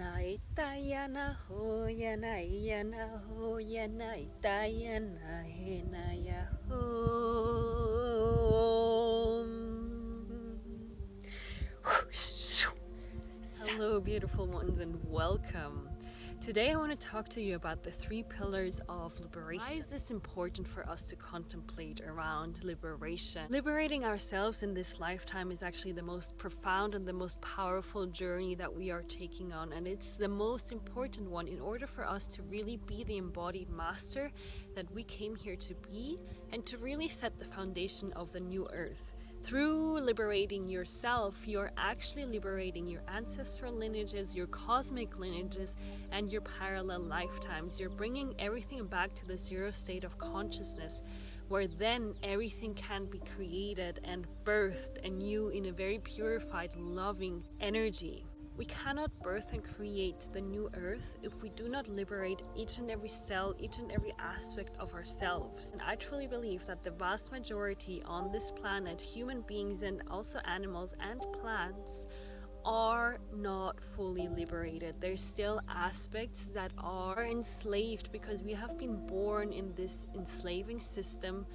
Yanai tayana ho yanai yana ho yanai tayana henaya ho. Hello beautiful ones and welcome. Today I want to talk to you about the 3 pillars of liberation. Why is this important for us to contemplate around liberation? Liberating ourselves in this lifetime is actually the most profound and the most powerful journey that we are taking on, and it's the most important one in order for us to really be the embodied master that we came here to be and to really set the foundation of the new earth. Through liberating yourself, you're actually liberating your ancestral lineages, your cosmic lineages, and your parallel lifetimes. You're bringing everything back to the zero state of consciousness, where then everything can be created and birthed anew in a very purified, loving energy. We cannot birth and create the new earth if we do not liberate each and every cell, each and every aspect of ourselves. And I truly believe that the vast majority on this planet, human beings and also animals and plants, are not fully liberated. There's still aspects that are enslaved because we have been born in this enslaving system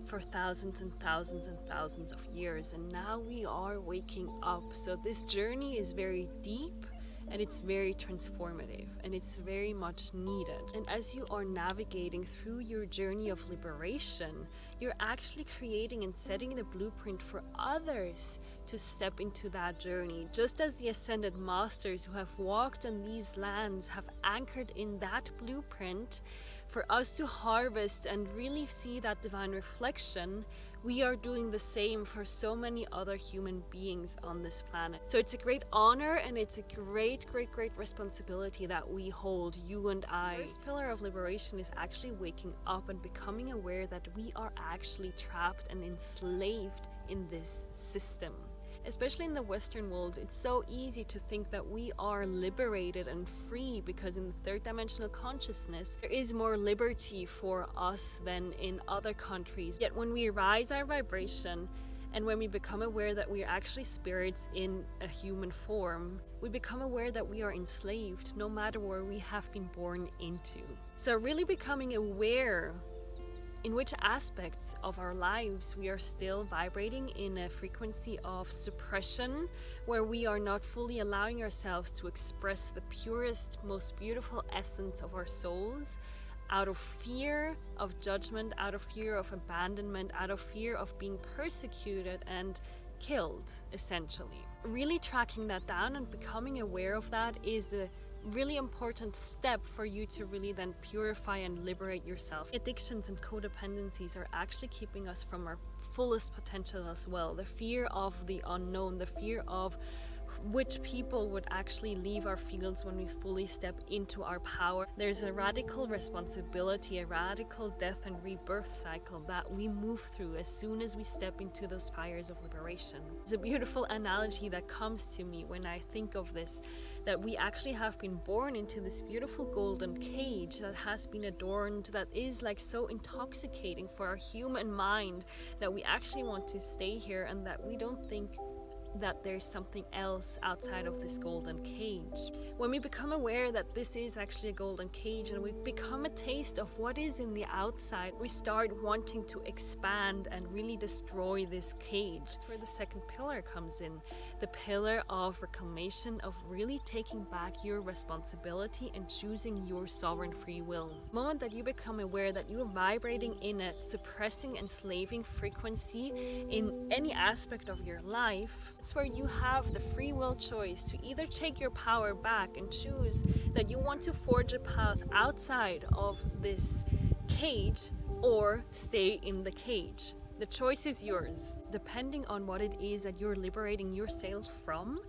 for thousands and thousands and thousands of years, and now we are waking up. So this journey is very deep and it's very transformative and it's very much needed. And as you are navigating through your journey of liberation, you're actually creating and setting the blueprint for others to step into that journey. Just as the ascended masters who have walked on these lands have anchored in that blueprint for us to harvest and really see that divine reflection, we are doing the same for so many other human beings on this planet. So it's a great honor and it's a great responsibility that we hold, you and I. The first pillar of liberation is actually waking up and becoming aware that we are actually trapped and enslaved in this system. Especially in the Western world, it's so easy to think that we are liberated and free because in the third dimensional consciousness, there is more liberty for us than in other countries. Yet when we rise our vibration and when we become aware that we are actually spirits in a human form, we become aware that we are enslaved no matter where we have been born into. So really becoming aware in which aspects of our lives we are still vibrating in a frequency of suppression, where we are not fully allowing ourselves to express the purest, most beautiful essence of our souls, out of fear of judgment, out of fear of abandonment, out of fear of being persecuted and killed, essentially. Really tracking that down and becoming aware of that is a really important step for you to really then purify and liberate yourself. Addictions and codependencies are actually keeping us from our fullest potential as well. The fear of the unknown, the fear of which people would actually leave our fields when we fully step into our power. There's a radical responsibility, a radical death and rebirth cycle that we move through as soon as we step into those fires of liberation. There's a beautiful analogy that comes to me when I think of this, that we actually have been born into this beautiful golden cage that has been adorned, that is like so intoxicating for our human mind that we actually want to stay here and that we don't think that there's something else outside of this golden cage. When we become aware that this is actually a golden cage and we become a taste of what is in the outside, we start wanting to expand and really destroy this cage. That's where the second pillar comes in, the pillar of reclamation, of really taking back your responsibility and choosing your sovereign free will. The moment that you become aware that you are vibrating in a suppressing, enslaving frequency in any aspect of your life, it's where you have the free will choice to either take your power back and choose that you want to forge a path outside of this cage or stay in the cage. The choice is yours. Depending on what it is that you're liberating yourself from,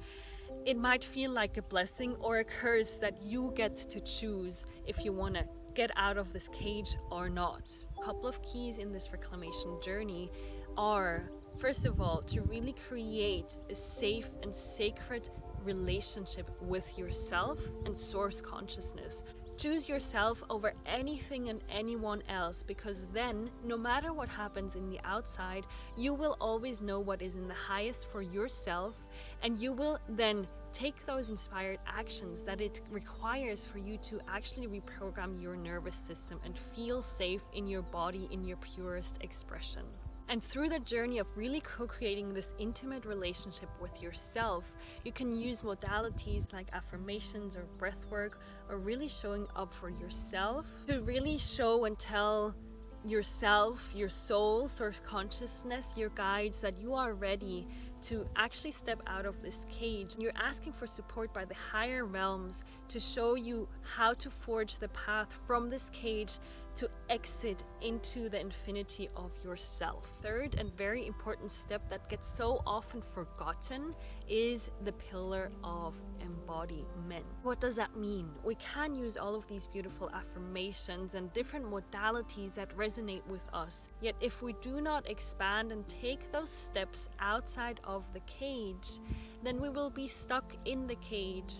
it might feel like a blessing or a curse that you get to choose if you want to get out of this cage or not. A couple of keys in this reclamation journey are, first of all, to really create a safe and sacred relationship with yourself and source consciousness. Choose yourself over anything and anyone else, because then no matter what happens in the outside, you will always know what is in the highest for yourself, and you will then take those inspired actions that it requires for you to actually reprogram your nervous system and feel safe in your body in your purest expression. And through the journey of really co-creating this intimate relationship with yourself, you can use modalities like affirmations or breath work, or really showing up for yourself to really show and tell yourself, your soul, source consciousness, your guides, that you are ready to actually step out of this cage. You're asking for support by the higher realms to show you how to forge the path from this cage to exit into the infinity of yourself. Third and very important step that gets so often forgotten is the pillar of embodiment. What does that mean? We can use all of these beautiful affirmations and different modalities that resonate with us. Yet if we do not expand and take those steps outside of the cage, then we will be stuck in the cage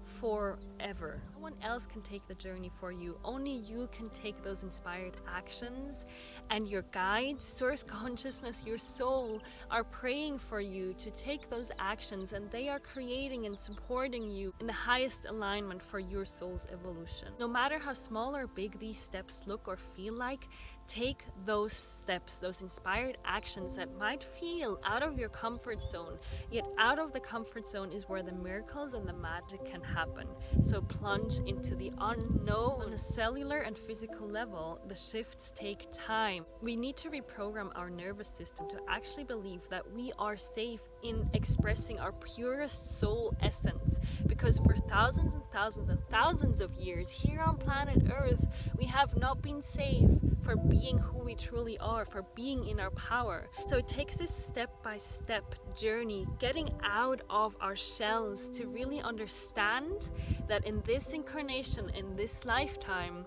forever. No one else can take the journey for you. Only you can take those inspired actions, and your guides, source consciousness, your soul are praying for you to take those actions, and they are creating and supporting you in the highest alignment for your soul's evolution. No matter how small or big these steps look or feel like, take those steps, those inspired actions that might feel out of your comfort zone, yet out of the comfort zone is where the miracles and the magic can happen. So plunge into the unknown. On a cellular and physical level, the shifts take time. We need to reprogram our nervous system to actually believe that we are safe in expressing our purest soul essence, because for thousands and thousands and thousands of years here on planet Earth, we have not been safe for being who we truly are, for being in our power. So it takes this step-by-step journey, getting out of our shells, to really understand that in this incarnation, in this lifetime,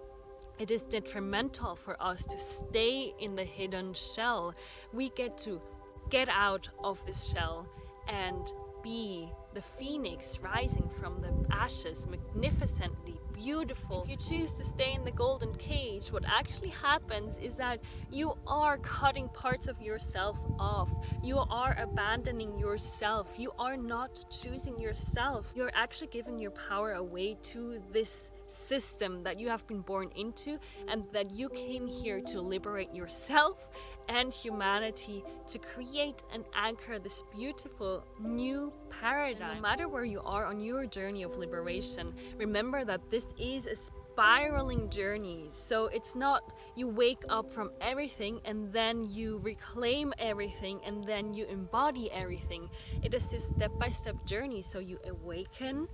it is detrimental for us to stay in the hidden shell. We get to get out of this shell and be the phoenix rising from the ashes, magnificently beautiful. If you choose to stay in the golden cage, what actually happens is that you are cutting parts of yourself off. You are abandoning yourself. You are not choosing yourself. You're actually giving your power away to this system that you have been born into, and that you came here to liberate yourself and humanity, to create and anchor this beautiful new paradigm. And no matter where you are on your journey of liberation, remember that this is a spiraling journey. So it's not you wake up from everything and then you reclaim everything and then you embody everything. It is this step-by-step journey. So you awaken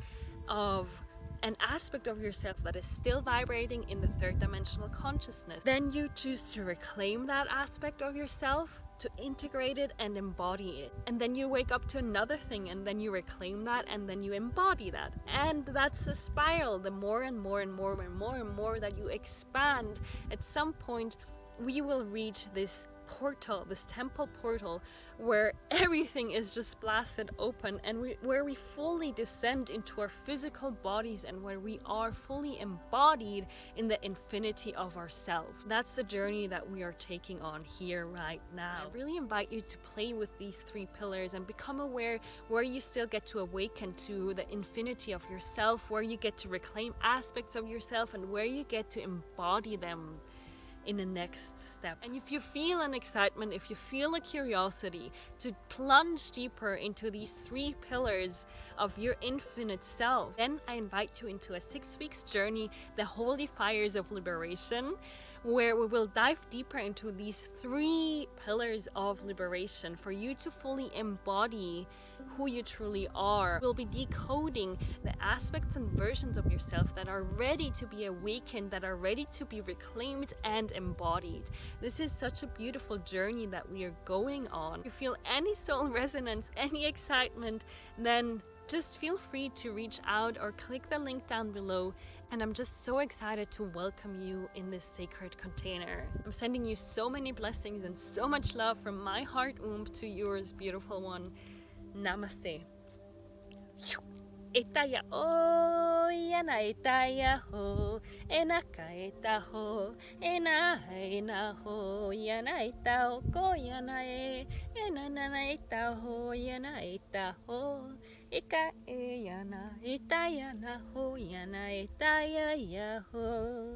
of an aspect of yourself that is still vibrating in the third dimensional consciousness. Then you choose to reclaim that aspect of yourself, to integrate it and embody it. And then you wake up to another thing, and then you reclaim that, and then you embody that. And that's a spiral. The more and more and more and more and more that you expand, at some point we will reach this portal, this temple portal, where everything is just blasted open, and where we fully descend into our physical bodies, and where we are fully embodied in the infinity of ourselves. That's the journey that we are taking on here right now. I really invite you to play with these three pillars and become aware where you still get to awaken to the infinity of yourself, where you get to reclaim aspects of yourself, and where you get to embody them in the next step. And if you feel an excitement, if you feel a curiosity to plunge deeper into these three pillars of your infinite self, then I invite you into a 6 weeks journey, the Holy Fires of Liberation, where we will dive deeper into these three pillars of liberation for you to fully embody who you truly are. We'll be decoding the aspects and versions of yourself that are ready to be awakened, that are ready to be reclaimed and embodied. This is such a beautiful journey that we are going on. If you feel any soul resonance, any excitement, then just feel free to reach out or click the link down below. And I'm just so excited to welcome you in this sacred container. I'm sending you so many blessings and so much love from my heart womb to yours, beautiful one. Namaste. Etaya o yana etaya ho enaka eta ho ena ho yana eta ho ko yana e enana eta ho yana eta ho Ika e yana, itaya na ho yana, itaya ya ho.